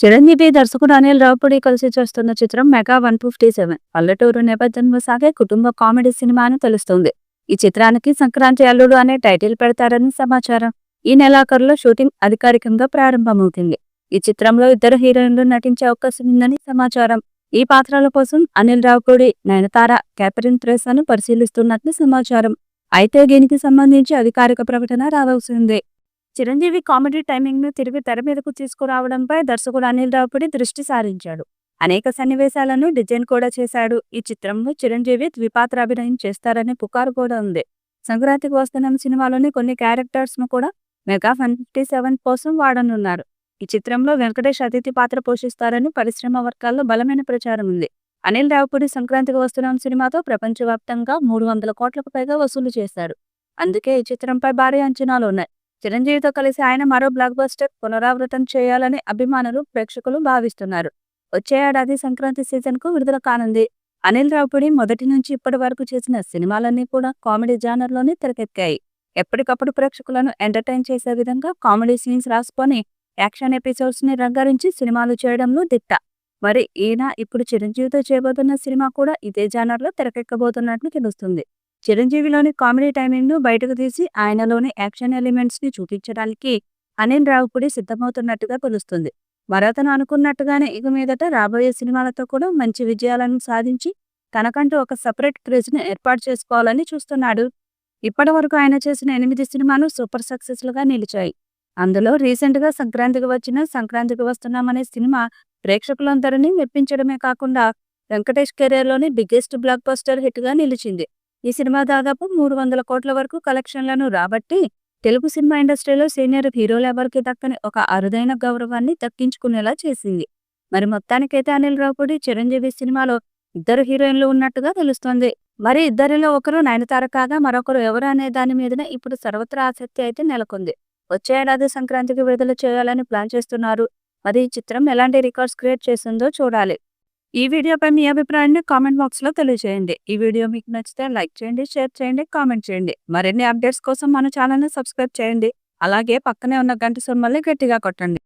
చిరంజీవి దర్శకుడు అనిల్ రావిపూడి కలిసి చేస్తున్న చిత్రం మెగా 157 పల్లెటూరు నేపథ్యంలో సాగే కుటుంబ కామెడీ సినిమా అని తెలుస్తోంది. ఈ చిత్రానికి సంక్రాంతి అల్లుడు అనే టైటిల్ పెడతారని సమాచారం. ఈ నెలాఖరులో షూటింగ్ అధికారికంగా ప్రారంభమవుతుంది. ఈ చిత్రంలో ఇద్దరు హీరోయిన్లు నటించే అవకాశం ఉందని సమాచారం. ఈ పాత్రల కోసం అనిల్ రావిపూడి, నయనతార, క్యాథరిన్ థ్రెస్ను పరిశీలిస్తున్నట్లు సమాచారం. అయితే దీనికి సంబంధించి అధికారిక ప్రకటన రావాల్సి ఉంది. చిరంజీవి కామెడీ టైమింగ్ ను తిరిగి తెర మీదకు తీసుకురావడంపై దర్శకుడు అనిల్ రావిపూడి దృష్టి సారించాడు. అనేక సన్నివేశాలను డిజైన్ కూడా చేశాడు. ఈ చిత్రంలో చిరంజీవి ద్విపాత్ర అభినయం చేస్తారనే పుకారు కూడా ఉంది. సంక్రాంతికి వస్తున్న సినిమాలోని కొన్ని క్యారెక్టర్స్ ను కూడా మెగా 157 కోసం వాడనున్నారు. ఈ చిత్రంలో వెంకటేష్ అతిథి పాత్ర పోషిస్తారని పరిశ్రమ వర్గాల్లో బలమైన ప్రచారం ఉంది. అనిల్ రావిపూడి సంక్రాంతికి వస్తున్న సినిమాతో ప్రపంచవ్యాప్తంగా 300 కోట్లకు పైగా వసూలు చేశారు. అందుకే ఈ చిత్రంపై భారీ అంచనాలు ఉన్నాయి. చిరంజీవితో కలిసి ఆయన మరో బ్లాక్ బస్టర్ పునరావృతం చేయాలని అభిమానులు, ప్రేక్షకులు భావిస్తున్నారు. వచ్చే ఏడాది సంక్రాంతి సీజన్ కు విడుదల కానుంది. అనిల్ రావిపూడి మొదటి నుంచి ఇప్పటి వరకు చేసిన సినిమాలన్నీ కూడా కామెడీ జానర్లోనే తెరకెక్కాయి. ఎప్పటికప్పుడు ప్రేక్షకులను ఎంటర్టైన్ చేసే విధంగా కామెడీ సీన్స్ రాసుకొని యాక్షన్ ఎపిసోడ్స్ ని రంగరించి సినిమాలు చేయడంలో దిట్ట. మరి ఈయన ఇప్పుడు చిరంజీవితో చేయబోతున్న సినిమా కూడా ఇదే జానర్లో తెరకెక్కబోతున్నట్లు తెలుస్తుంది. చిరంజీవిలోని కామెడీ టైమింగ్ ను బయటకు తీసి ఆయనలోని యాక్షన్ ఎలిమెంట్స్ ని చూపించడానికి అనిల్ రావిపూడి సిద్ధమవుతున్నట్టుగా తెలుస్తుంది. మరతను అనుకున్నట్టుగానే ఇక మీదట రాబోయే సినిమాలతో కూడా మంచి విజయాలను సాధించి తనకంటూ ఒక సపరేట్ క్రేజ్ ని ఏర్పాటు చేసుకోవాలని చూస్తున్నాడు. ఇప్పటి వరకు ఆయన చేసిన 8 సినిమాలు సూపర్ సక్సెస్ లుగా నిలిచాయి. అందులో రీసెంట్ గా సంక్రాంతికి వచ్చిన సంక్రాంతికి వస్తున్నామనే సినిమా ప్రేక్షకులందరినీ మెప్పించడమే కాకుండా వెంకటేష్ కెరీర్ లోని బిగ్గెస్ట్ బ్లాక్ బస్టర్ హిట్ గా నిలిచింది. ఈ సినిమా దాదాపు 300 కోట్ల వరకు కలెక్షన్లను రాబట్టి తెలుగు సినిమా ఇండస్ట్రీలో సీనియర్ హీరోలు ఎవరికి దక్కని ఒక అరుదైన గౌరవాన్ని దక్కించుకునేలా చేసింది. మరి మొత్తానికైతే అనిల్ రావిపూడి చిరంజీవి సినిమాలో ఇద్దరు హీరోయిన్లు ఉన్నట్టుగా తెలుస్తోంది. మరి ఇద్దరిలో ఒకరు నయనతార కాగా మరొకరు ఎవరు అనే దాని మీదనే ఇప్పుడు సర్వత్రా ఆసక్తి అయితే నెలకొంది. వచ్చే ఏడాది సంక్రాంతికి విడుదల చేయాలని ప్లాన్ చేస్తున్నారు. మరి ఈ చిత్రం ఎలాంటి రికార్డ్స్ క్రియేట్ చేస్తుందో చూడాలి. ఈ వీడియోపై మీ అభిప్రాయాన్ని కామెంట్ బాక్స్ లో తెలియజేయండి. ఈ వీడియో మీకు నచ్చితే లైక్ చేయండి, షేర్ చేయండి, కామెంట్ చేయండి. మరిన్ని అప్డేట్స్ కోసం మన ఛానల్ ని సబ్స్క్రైబ్ చేయండి. అలాగే పక్కనే ఉన్న గంట సింబల్ని గట్టిగా కొట్టండి.